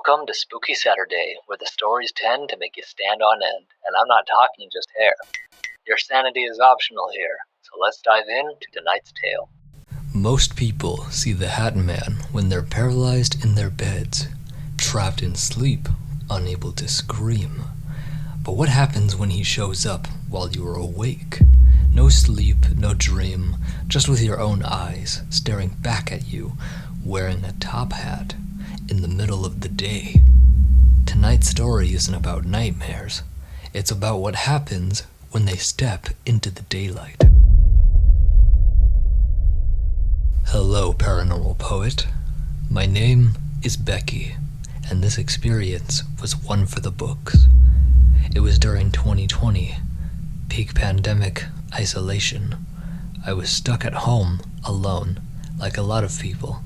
Welcome to Spooky Saturday, where the stories tend to make you stand on end, and I'm not talking just hair. Your sanity is optional here, so let's dive into tonight's tale. Most people see the HatMan when they're paralyzed in their beds, trapped in sleep, unable to scream. But what happens when he shows up while you are awake? No sleep, no dream, just with your own eyes staring back at you, wearing a top hat in the middle of the day. Tonight's story isn't about nightmares. It's about what happens when they step into the daylight. Hello, Paranormal Poet. My name is Becky, and this experience was one for the books. It was during 2020, peak pandemic isolation. I was stuck at home, alone, like a lot of people.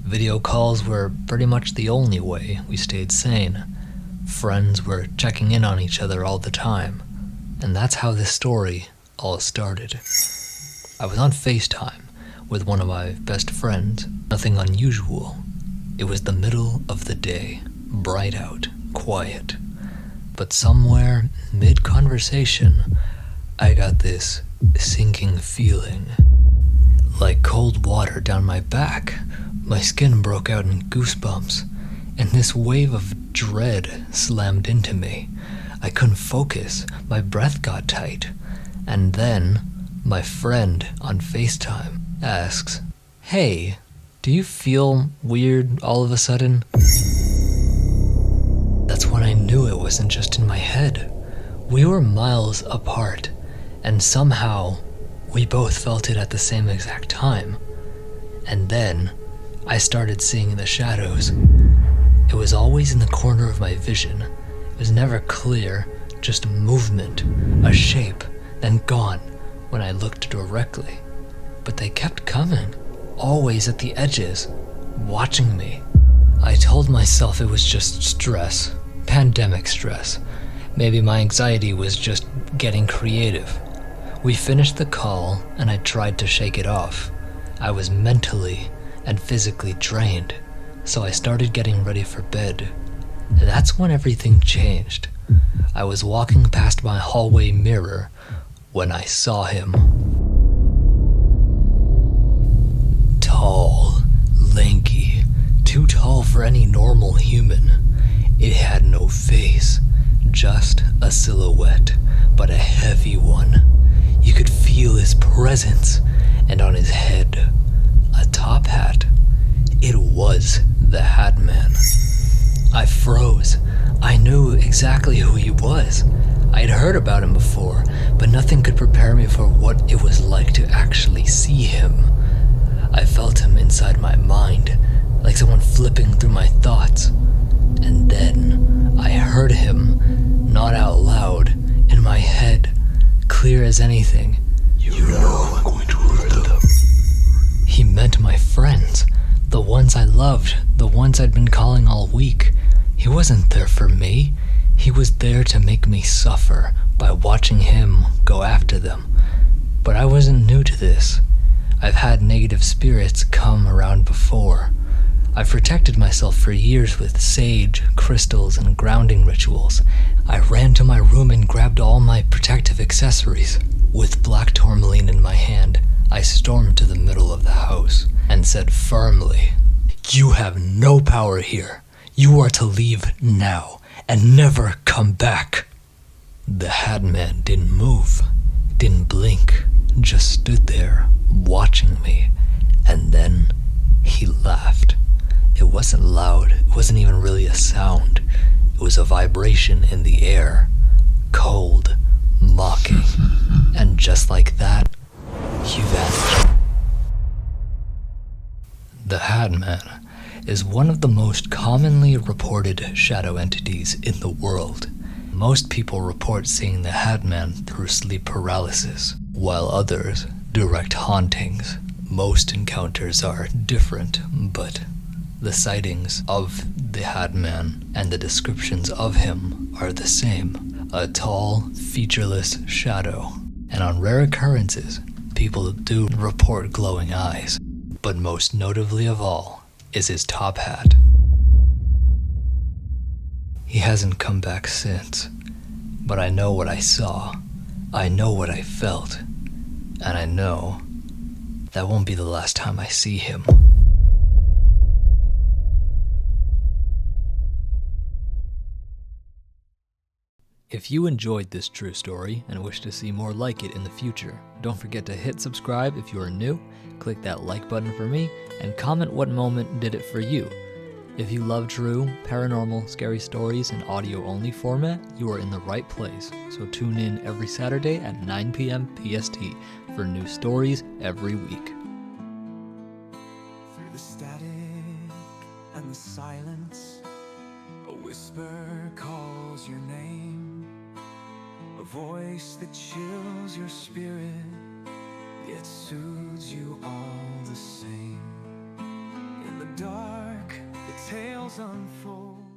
Video calls were pretty much the only way we stayed sane. Friends were checking in on each other all the time, and that's how this story all started. I was on FaceTime with one of my best friends, nothing unusual. It was the middle of the day, bright out, quiet. But somewhere mid-conversation, I got this sinking feeling. Like cold water down my back, my skin broke out in goosebumps, and this wave of dread slammed into me. I couldn't focus, my breath got tight, and then my friend on FaceTime asks, "Hey, do you feel weird all of a sudden?" That's when I knew it wasn't just in my head. We were miles apart, and somehow we both felt it at the same exact time. And then I started seeing the shadows. It was always in the corner of my vision. It was never clear, just a movement, a shape, then gone when I looked directly. But they kept coming, always at the edges, watching me. I told myself it was just stress, pandemic stress. Maybe my anxiety was just getting creative. We finished the call and I tried to shake it off. I was mentally and physically drained, so I started getting ready for bed. That's when everything changed. I was walking past my hallway mirror when I saw him. Tall, lanky, too tall for any normal human. It had no face, just a silhouette, but a heavy one. You could feel his presence, and on his head, a top hat. It was the HatMan. I froze. I knew exactly who he was. I'd heard about him before, but nothing could prepare me for what it was like to actually see him. I felt him inside my mind, like someone flipping through my thoughts. And then I heard him, not out loud, in my head, clear as anything. You know I'm going to hurt them. He meant my friends, the ones I loved, the ones I'd been calling all week. He wasn't there for me. He was there to make me suffer by watching him go after them. But I wasn't new to this. I've had negative spirits come around before. I've protected myself for years with sage, crystals, and grounding rituals. I ran to my room and grabbed all my protective accessories. With black tourmaline in my hand, I stormed to the middle of the house and said firmly, "You have no power here. You are to leave now and never come back." The HatMan didn't move, didn't blink, just stood there watching me, and then he laughed. It wasn't loud, it wasn't even really a sound. It was a vibration in the air, cold, mocking, and just like that, he vanished. The HatMan is one of the most commonly reported shadow entities in the world. Most people report seeing the HatMan through sleep paralysis, while others direct hauntings. Most encounters are different, but the sightings of the HatMan and the descriptions of him are the same. A tall, featureless shadow. And on rare occurrences, people do report glowing eyes. But most notably of all is his top hat. He hasn't come back since. But I know what I saw. I know what I felt. And I know that won't be the last time I see him. If you enjoyed this true story and wish to see more like it in the future, don't forget to hit subscribe if you are new, click that like button for me, and comment what moment did it for you. If you love true, paranormal, scary stories in audio-only format, you are in the right place, so tune in every Saturday at 9 p.m. PST for new stories every week. Through the static and the silence, a whisper calls your name, a voice that chills your spirit, yet soothes you all the same. In the dark, the tales unfold.